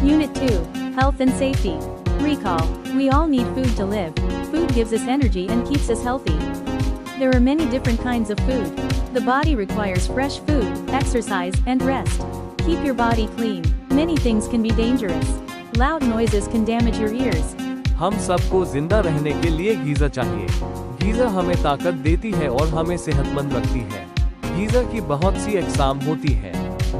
Unit 2, Health and Safety. Recall, we all need food to live. Food gives us energy and keeps us healthy. There are many different kinds of food. The body requires fresh food, exercise, and rest. Keep your body clean. Many things can be dangerous. Loud noises can damage your ears. हम सबको जिंदा रहने के लिए Giza चाहिए। Giza हमें ताकत देती है और हमें सेहतमंद रखती है। गीज़ा की बहुत सी अक़साम होती है।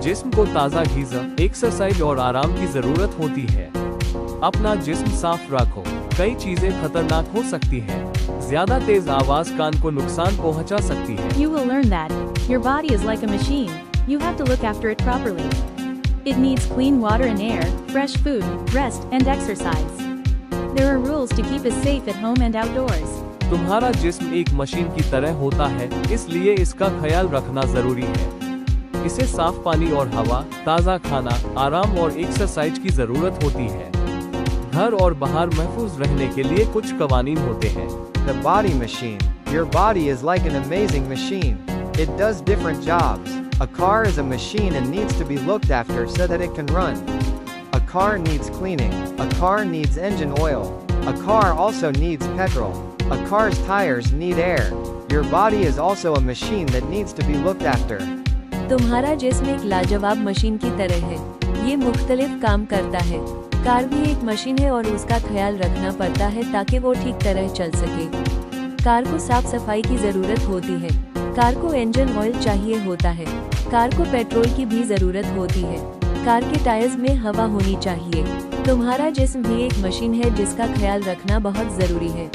जिस्म को ताज़ा गीज़ा, एक्सरसाइज और आराम की ज़रूरत होती है। अपना जिस्म साफ रखो। कई चीजें खतरनाक हो सकती हैं। ज्यादा तेज आवाज कान को नुकसान पहुंचा सकती है। You will learn that your body is like a machine. You have to look after it properly. It needs clean water and air, fresh food, rest, and exercise. There are rules to keep us safe at home and outdoors. तुम्हारा जिस्म एक machine की तरह होता है, इसलिए इसका ख्याल रखना जरूरी है। इसे साफ पानी और हवा, ताज़ा खाना, आराम और एक्सरसाइज की जरूरत होती है। घर और बाहर महफूज रहने के लिए कुछ कवानीन होते हैं। The body machine. Your body is like an amazing machine. It does different jobs. A car is a machine and needs to be looked after so that it can run. A car needs cleaning. A car needs engine oil. A car also needs petrol. A car's tires need air. Your body is also a machine that needs to be looked after. तुम्हारा जिस्म एक लाजवाब machine की तरह है। ये मुख्तलिफ काम करता है। कार भी एक मशीन है और उसका ख्याल रखना पड़ता है ताकि वो ठीक तरह चल सके। कार को साफ सफाई की जरूरत होती है। कार को इंजन ऑयल चाहिए होता है। कार को पेट्रोल की भी जरूरत होती है। कार के टायर्स में हवा होनी चाहिए। तुम्हारा जिस्म भी एक मशीन है जिसका ख्याल रखना बहुत जरूरी है।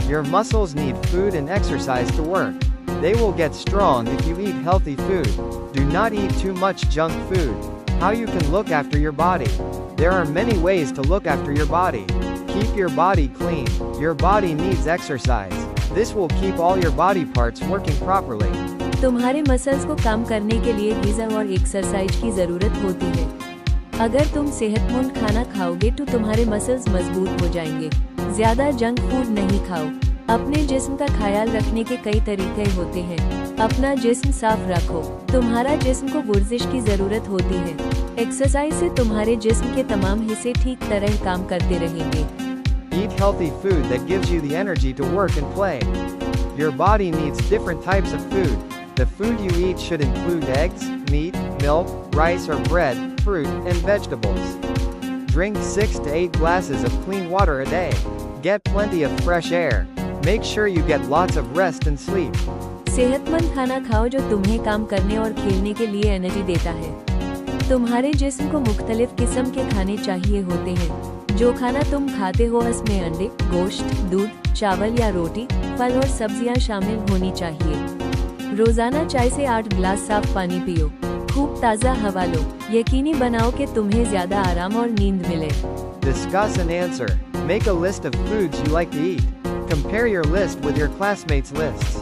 Your muscles need food and exercise to work. They will get strong if you eat healthy food. Do not eat too much junk food. How you can look after your body. There are many ways to look after your body. Keep your body clean. Your body needs exercise. This will keep all your body parts working properly. तुम्हारे muscles को काम करने के लिए ग़िज़ा और exercise की ज़रूरत होती है। अगर तुम सेहतमंद खाना खाओगे तो तुम्हारे मसल्स मजबूत हो जाएंगे। ज़्यादा जंक फूड नहीं खाओ। अपने जिस्म का ख्याल रखने के कई तरीके होते हैं। अपना जिस्म साफ रखो। तुम्हारा जिस्म को वर्जिश की ज़रूरत होती है। एक्सरसाइज से तुम्हारे जिस्म के तमाम हिस्से ठीक तरह काम करते रहेंगे। Eat healthy food that gives you the energy to work and play. Your body needs different types of food. The food you eat should include eggs, meat, milk, rice or bread, fruit, and vegetables. Drink 6 to 8 glasses of clean water a day. Get plenty of fresh air. Make sure you get lots of rest and sleep. सेहतमंद खाना खाओ जो तुम्हें काम करने और खेलने के लिए एनर्जी देता है। तुम्हारे जिस्म को मुख्तलिफ किस्म के खाने चाहिए होते हैं। जो खाना तुम खाते हो उसमें अंडे, गोश्त, दूध, चावल या रोटी, फल और सब्जियां शामिल होनी चाहिए। रोजाना 4 से 8 गिलास साफ पानी पियो। खूब ताज़ा हवा लो। यकीनी बनाओ कि तुम्हें ज्यादा आराम और नींद मिले। Discuss and answer. Make a list of foods you like to eat. Compare your list with your classmates' lists.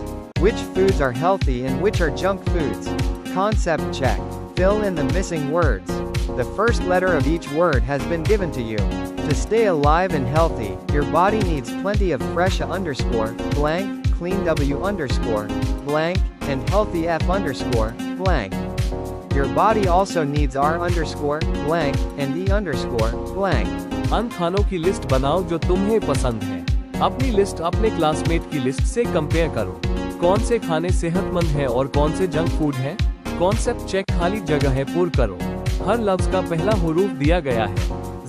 Which foods are healthy and which are junk foods? Concept check. Fill in the missing words. The first letter of each word has been given to you. To stay alive and healthy, your body needs plenty of fresh _blank, clean W_blank, and healthy F_blank. Your body also needs R_blank and E_blank. उन खानों की list बनाओ जो तुम्हें पसंद है। अपनी list अपने क्लासमेट की लिस्ट से कंपेयर करो। कौन से खाने सेहतमंद हैं और कौन से जंक फूड हैं? कॉन्सेप्ट चेक खाली जगह पूर करो। हर लफ्ज का पहला हुरूफ दिया गया है।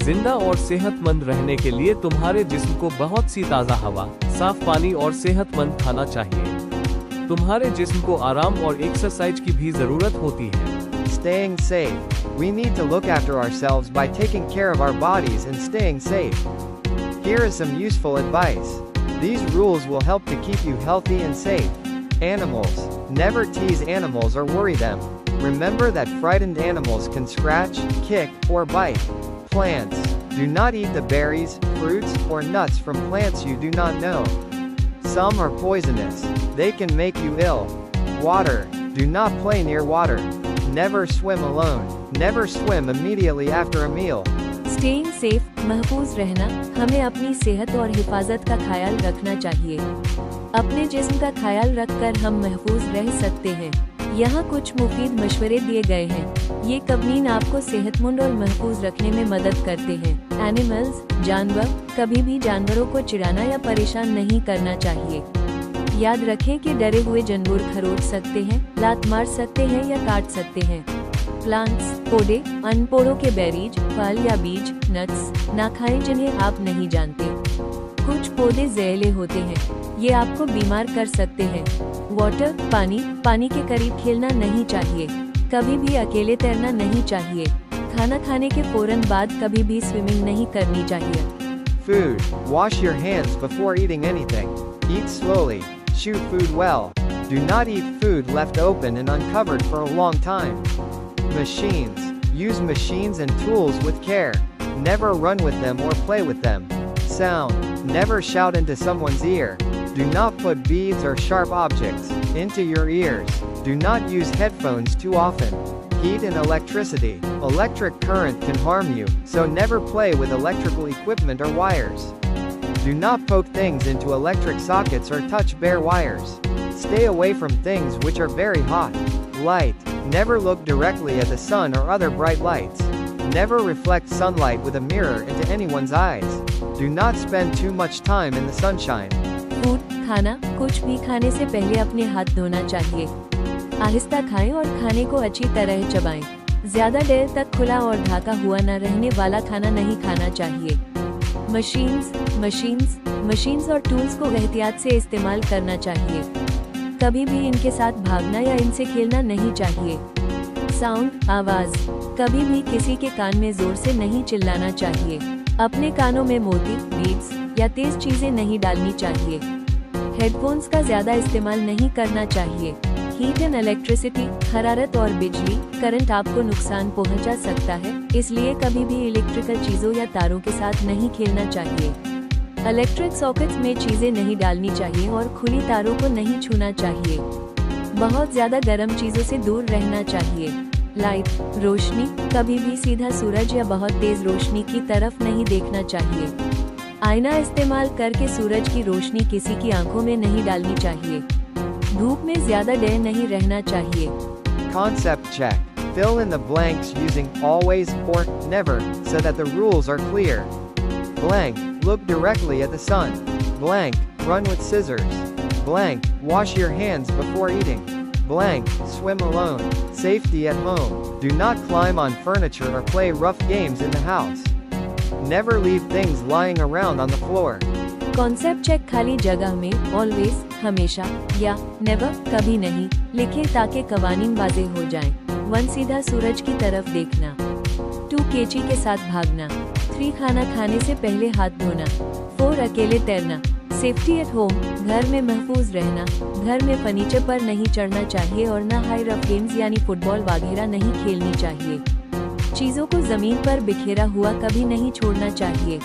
जिंदा और सेहतमंद रहने के लिए तुम्हारे जिस्म को बहुत सी ताज़ा हवा, साफ पानी और सेहतमंद खाना चाहिए। तुम्हारे जिस्म को आराम और एक्सरसाइज की भी जरूरत होती है। Staying safe. We need to look after ourselves by taking care of our bodies and staying safe. Here is some useful advice. These rules will help to keep you healthy and safe. Animals. Never tease animals or worry them. Remember that frightened animals can scratch, kick, or bite. Plants. Do not eat the berries, fruits, or nuts from plants you do not know. Some are poisonous. They can make you ill. Water. Do not play near water. Never swim alone. Never swim immediately after a meal. Staying safe, महफूज रहना, हमें अपनी सेहत और हिफाजत का ख्याल रखना चाहिए। अपने जिस्म का ख्याल रखकर हम महफूज रह सकते हैं। यहाँ कुछ मुफीद मशवरे दिए गए हैं। ये कवानीन आपको सेहतमंद और महफूज रखने में मदद करते हैं। एनिमल्स, जानवर, कभी भी जानवरों को चिढ़ाना या परेशान नहीं करना चाहिए। याद रखें कि डरे हुए जानवर खरोच सकते हैं, लात मार सकते हैं या काट सकते हैं। प्लांट्स, पौधे, अन्य पौधों के बेरीज, फल या बीज, नट्स ना खाएं जिन्हें आप नहीं जानते। कुछ पौधे जहरीले होते हैं, ये आपको बीमार कर सकते हैं। वाटर, पानी के करीब खेलना नहीं चाहिए। कभी भी अकेले तैरना नहीं चाहिए। खाना खाने के फौरन बाद कभी भी स्विमिंग नहीं करनी चाहिए। Food. Wash your hands before eating anything. Eat slowly. Chew food well. Do not eat food left open and uncovered for a long time. Machines. Use machines and tools with care. Never run with them or play with them. Sound. Never shout into someone's ear. Do not put beads or sharp objects into your ears. Do not use headphones too often. Heat and electricity. Electric current can harm you, so never play with electrical equipment or wires. Do not poke things into electric sockets or touch bare wires. Stay away from things which are very hot. Light. Never look directly at the sun or other bright lights. Never reflect sunlight with a mirror into anyone's eyes. Do not spend too much time in the sunshine. Food, खाना, कुछ भी खाने से पहले अपने हाथ धोना चाहिए। आहिस्ता खाएं और खाने को अच्छी तरह चबाएं। ज्यादा देर तक खुला और ढका हुआ न रहने वाला खाना नहीं खाना चाहिए। मशीन्स और टूल्स को एहतियात से इस्तेमाल करना चाहिए। कभी भी इनके साथ भागना या इनसे खेलना नहीं चाहिए। साउंड, आवाज, कभी भी किसी के कान में जोर से नहीं चिल्लाना चाहिए। अपने कानों में मोती, बीड्स या तेज चीजें नहीं डालनी चाहिए। हेडफोन्स का ज्यादा इस्तेमाल नहीं करना चाहिए। हीट एंड इलेक्ट्रिसिटी, हरारत और बिजली, करंट आपको नुकसान पहुंचा सकता है, इसलिए कभी भी इलेक्ट्रिकल चीजों या तारों के साथ नहीं खेलना चाहिए। इलेक्ट्रिक सॉकेट्स में चीजें नहीं डालनी चाहिए और खुली तारों को नहीं छूना चाहिए। बहुत ज्यादा गर्म चीजों से दूर रहना चाहिए। लाइट, रोशनी, कभी भी सीधा सूरज या बहुत तेज रोशनी की तरफ नहीं देखना चाहिए। आईना इस्तेमाल करके सूरज की रोशनी किसी की आंखों में नहीं डालनी चाहिए। धूप में ज्यादा देर नहीं रहना चाहिए। Concept check. Fill in the blanks using always or never so that the rules are clear. Blank. Look directly at the sun. Blank. Run with scissors. Blank. Wash your hands before eating. Blank. Swim alone. Safety at home. Do not climb on furniture or play rough games in the house. Never leave things lying around on the floor. Concept check खाली जगह में always, हमेशा, या never, कभी नहीं लिखे ताकि कवानीन वाज़ेह हो जाएं। 1 सीधा सूरज की तरफ देखना। 2 केची के साथ भागना। 3 खाना खाने से पहले हाथ धोना। 4 अकेले तैरना। सेफ्टी एट होम, घर में महफूज रहना। घर में फर्नीचर पर नहीं चढ़ना चाहिए और न हाई रफ गेम्स यानी फुटबॉल वगैरह नहीं खेलनी चाहिए। चीजों को जमीन पर बिखेरा हुआ कभी नहीं छोड़ना चाहिए।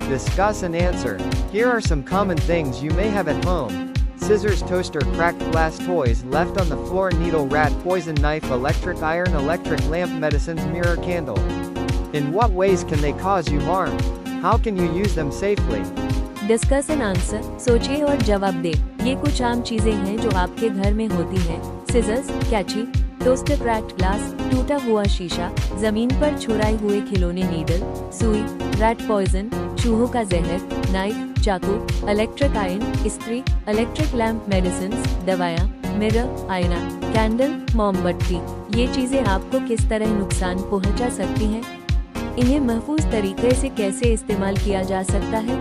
Discuss and answer. Here are some common things you may have at home. Scissors, toaster, cracked glass toys left on the floor, needle, rat, poison, knife, electric iron, electric lamp, medicines, mirror, candle. In what ways can they cause you harm? How can you use them safely? Discuss and answer, सोचिए और जवाब दे। ये कुछ आम चीजें हैं जो आपके घर में होती हैं। सिजर्स, कैची, टोस्टर, क्रैक्ड ग्लास, टूटा हुआ शीशा, जमीन पर छुड़ाए हुए खिलौने, नीडल, सुई, रैट पॉइजन, चूहों का जहर, नाइफ, चाकू, इलेक्ट्रिक आयरन, इस्त्री, इलेक्ट्रिक लैंप, मेडिसिन्स, दवायाँ, मिरर, आईना, कैंडल, मोमबत्ती। ये चीजें आपको किस तरह नुकसान पहुंचा सकती हैं? इन्हें महफूज तरीके से कैसे इस्तेमाल किया जा सकता है?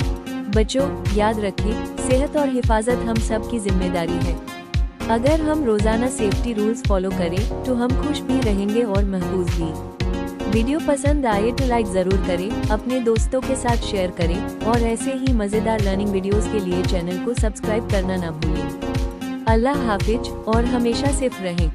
बच्चों, याद रखें, सेहत और हिफाजत हम सब की जिम्मेदारी है। अगर हम रोजाना सेफ्टी रूल्स फॉलो करें तो हम खुश भी रहेंगे और महफूज भी। वीडियो पसंद आए तो लाइक जरूर करें, अपने दोस्तों के साथ शेयर करें और ऐसे ही मजेदार लर्निंग वीडियोस के लिए चैनल को सब्सक्राइब करना ना भूलें। अल्लाह हाफिज और हमेशा सेफ रहें।